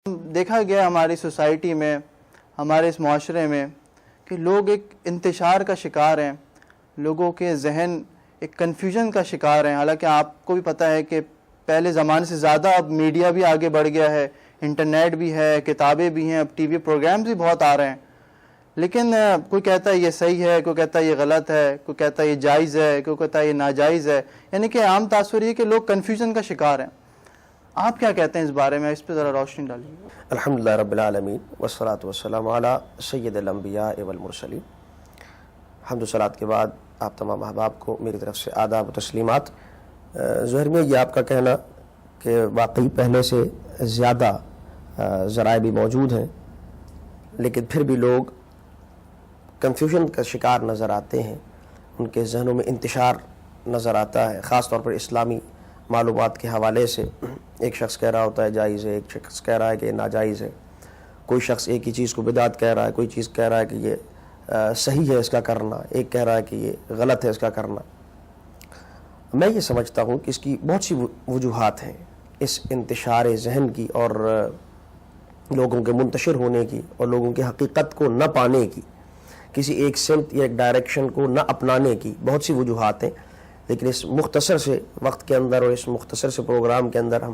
دیکھا گیا ہماری سوسائٹی میں، ہمارے اس معاشرے میں کہ لوگ ایک انتشار کا شکار ہیں، لوگوں کے ذہن ایک کنفیوژن کا شکار ہیں۔ حالانکہ آپ کو بھی پتہ ہے کہ پہلے زمانے سے زیادہ اب میڈیا بھی آگے بڑھ گیا ہے، انٹرنیٹ بھی ہے، کتابیں بھی ہیں، اب ٹی وی پروگرامز بھی بہت آ رہے ہیں، لیکن کوئی کہتا ہے یہ صحیح ہے، کوئی کہتا ہے یہ غلط ہے، کوئی کہتا ہے یہ جائز ہے، کوئی کہتا ہے یہ ناجائز ہے، یعنی کہ عام تاثر یہ کہ لوگ کنفیوژن کا شکار ہیں۔ آپ کیا کہتے ہیں اس بارے میں؟ اس پہ ذرا روشنی ڈالیے۔ الحمدللہ رب العالمین والصلاة والسلام علی سید الانبیاء والمرسلین۔ حمد و صلاۃ کے بعد آپ تمام احباب کو میری طرف سے آداب و تسلیمات۔ ظاہر میں یہ آپ کا کہنا کہ واقعی پہلے سے زیادہ ذرائع بھی موجود ہیں، لیکن پھر بھی لوگ کنفیوژن کا شکار نظر آتے ہیں، ان کے ذہنوں میں انتشار نظر آتا ہے، خاص طور پر اسلامی معلومات کے حوالے سے۔ ایک شخص کہہ رہا ہوتا ہے جائز ہے، ایک شخص کہہ رہا ہے کہ یہ ناجائز ہے، کوئی شخص ایک ہی چیز کو بدعت کہہ رہا ہے، کوئی چیز کہہ رہا ہے کہ یہ صحیح ہے اس کا کرنا، ایک کہہ رہا ہے کہ یہ غلط ہے اس کا کرنا۔ میں یہ سمجھتا ہوں کہ اس کی بہت سی وجوہات ہیں، اس انتشار ذہن کی اور لوگوں کے منتشر ہونے کی اور لوگوں کی حقیقت کو نہ پانے کی، کسی ایک سمت یا ایک ڈائریکشن کو نہ اپنانے کی بہت سی وجوہات ہیں۔ لیکن اس مختصر سے وقت کے اندر اور اس مختصر سے پروگرام کے اندر ہم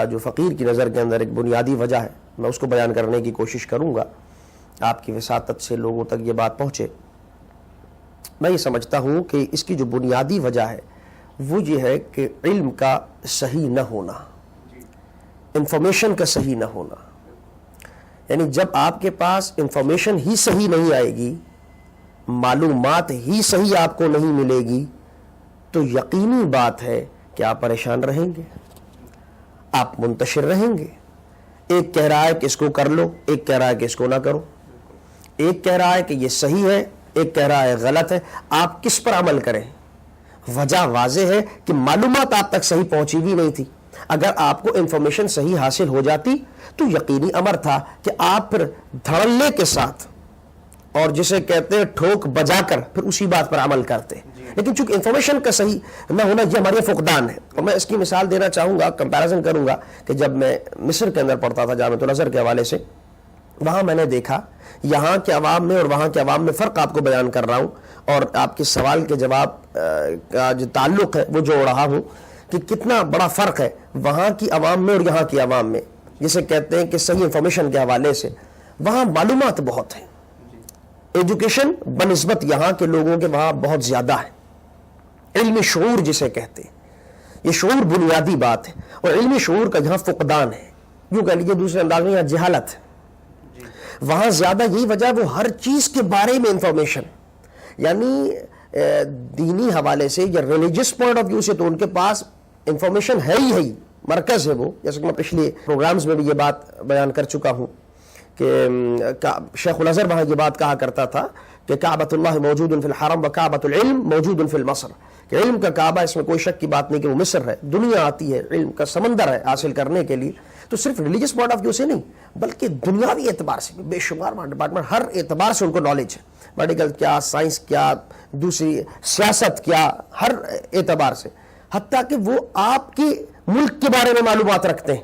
جو فقیر کی نظر کے اندر ایک بنیادی وجہ ہے، میں اس کو بیان کرنے کی کوشش کروں گا، آپ کی وساطت سے لوگوں تک یہ بات پہنچے۔ میں یہ سمجھتا ہوں کہ اس کی جو بنیادی وجہ ہے وہ یہ ہے کہ علم کا صحیح نہ ہونا، انفارمیشن کا صحیح نہ ہونا۔ یعنی جب آپ کے پاس انفارمیشن ہی صحیح نہیں آئے گی، معلومات ہی صحیح آپ کو نہیں ملے گی، تو یقینی بات ہے کہ آپ پریشان رہیں گے، آپ منتشر رہیں گے۔ ایک کہہ رہا ہے کہ اس کو کر لو، ایک کہہ رہا ہے کہ اس کو نہ کرو، ایک کہہ رہا ہے کہ یہ صحیح ہے، ایک کہہ رہا ہے غلط ہے۔ آپ کس پر عمل کریں؟ وجہ واضح ہے کہ معلومات آپ تک صحیح پہنچی بھی نہیں تھی۔ اگر آپ کو انفارمیشن صحیح حاصل ہو جاتی تو یقینی امر تھا کہ آپ پھر دھڑلے کے ساتھ اور جسے کہتے ہیں ٹھوک بجا کر پھر اسی بات پر عمل کرتے۔ لیکن چونکہ انفارمیشن کا صحیح نہ ہونا یہ ہمارے فقدان ہے۔ اور میں اس کی مثال دینا چاہوں گا، کمپیریزن کروں گا کہ جب میں مصر کے اندر پڑھتا تھا جامعۃ الازہر کے حوالے سے، وہاں میں نے دیکھا یہاں کے عوام میں اور وہاں کے عوام میں فرق آپ کو بیان کر رہا ہوں، اور آپ کے سوال کے جواب کا جو تعلق ہے وہ جوڑ رہا ہوں کہ کتنا بڑا فرق ہے وہاں کی عوام میں اور یہاں کی عوام میں، جسے کہتے ہیں کہ صحیح انفارمیشن کے حوالے سے۔ وہاں معلومات بہت ہیں، ایجوکیشن بنسبت یہاں کے لوگوں کے وہاں بہت زیادہ ہے۔ علم شعور جسے کہتے ہیں، یہ شعور بنیادی بات ہے، اور علم شعور کا جہاں فقدان ہے، یوں کہہ لیجیے دوسرے انداز میں یہاں جہالت ہے۔ وہاں زیادہ یہی وجہ وہ ہر چیز کے بارے میں انفارمیشن، یعنی دینی حوالے سے یا ریلیجس پوائنٹ آف ویو سے تو ان کے پاس انفارمیشن ہے ہی مرکز ہے وہ، جیسے کہ میں پچھلے پروگرامز میں بھی یہ بات بیان کر چکا ہوں کہ شیخ الازہر وہاں یہ بات کہا کرتا تھا کہ کعبۃ اللہ موجود فی الحرم و کعبۃ العلم موجود فی المصر، کہ علم کا کعبہ، اس میں کوئی شک کی بات نہیں کہ وہ مصر ہے، دنیا آتی ہے، علم کا سمندر ہے حاصل کرنے کے لیے، تو صرف ریلیجس پوائنٹ آف ویو سے نہیں بلکہ دنیاوی اعتبار سے بھی بے شمار ڈپارٹمنٹ، ہر اعتبار سے ان کو نالج ہے، میڈیکل کیا، سائنس کیا، دوسری سیاست کیا، ہر اعتبار سے، حتیٰ کہ وہ آپ کے ملک کے بارے میں معلومات رکھتے ہیں،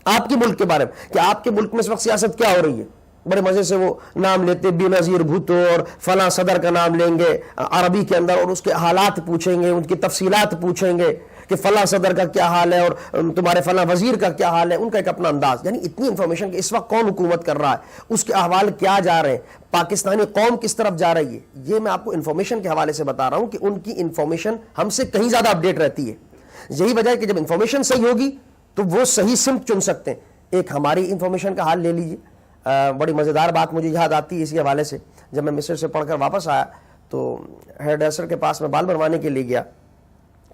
آپ کے ملک کے بارے میں کہ آپ کے ملک میں اس وقت سیاست کیا ہو رہی ہے۔ بڑے مزے سے وہ نام لیتے، بینظیر بھٹو اور فلاں صدر کا نام لیں گے عربی کے اندر، اور اس کے حالات پوچھیں گے، ان کی تفصیلات پوچھیں گے کہ فلاں صدر کا کیا حال ہے اور تمہارے فلاں وزیر کا کیا حال ہے، ان کا ایک اپنا انداز، یعنی اتنی انفارمیشن کہ اس وقت کون حکومت کر رہا ہے، اس کے احوال کیا جا رہے ہیں، پاکستانی قوم کس طرف جا رہی ہے۔ یہ میں آپ کو انفارمیشن کے حوالے سے بتا رہا ہوں کہ ان کی انفارمیشن ہم سے کہیں زیادہ اپڈیٹ رہتی ہے۔ یہی وجہ ہے کہ جب انفارمیشن صحیح ہوگی تو وہ صحیح سمت چن سکتے ہیں۔ ایک ہماری انفارمیشن کا حال لے لیجیے، بڑی مزیدار بات مجھے یاد آتی ہے اسی حوالے سے۔ جب میں مصر سے پڑھ کر واپس آیا تو ہیئر ڈریسر کے پاس میں بال بنوانے کے لیے گیا،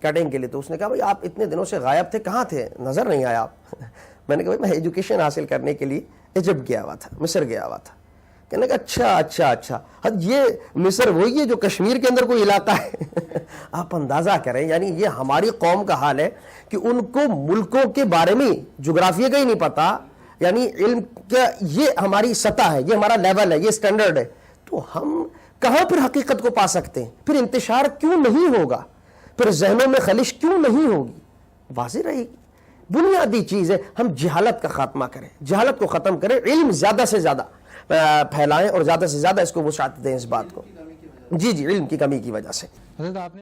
کٹنگ کے لیے، تو اس نے کہا بھائی آپ اتنے دنوں سے غائب تھے، کہاں تھے، نظر نہیں آیا آپ۔ میں نے کہا بھائی میں ایجوکیشن حاصل کرنے کے لیے ایجپٹ گیا ہوا تھا، مصر گیا ہوا تھا۔ کہنے کا اچھا یہ مصر وہی ہے جو کشمیر کے اندر کوئی علاقہ ہے۔ آپ اندازہ کریں، یعنی یہ ہماری قوم کا حال ہے کہ ان کو ملکوں کے بارے میں جغرافیہ کا ہی نہیں پتا، یعنی علم کا یہ ہماری سطح ہے، یہ ہمارا لیول ہے، یہ سٹینڈرڈ ہے، تو ہم کہاں پھر حقیقت کو پا سکتے ہیں؟ پھر انتشار کیوں نہیں ہوگا؟ پھر ذہنوں میں خلش کیوں نہیں ہوگی؟ واضح رہے گی بنیادی چیز ہے ہم جہالت کا خاتمہ کریں، جہالت کو ختم کریں، علم زیادہ سے زیادہ پھیلائیں اور زیادہ سے زیادہ اس کو وسعت دیں اس بات کو. جی علم کی کمی کی وجہ سے. حضرت آپ نے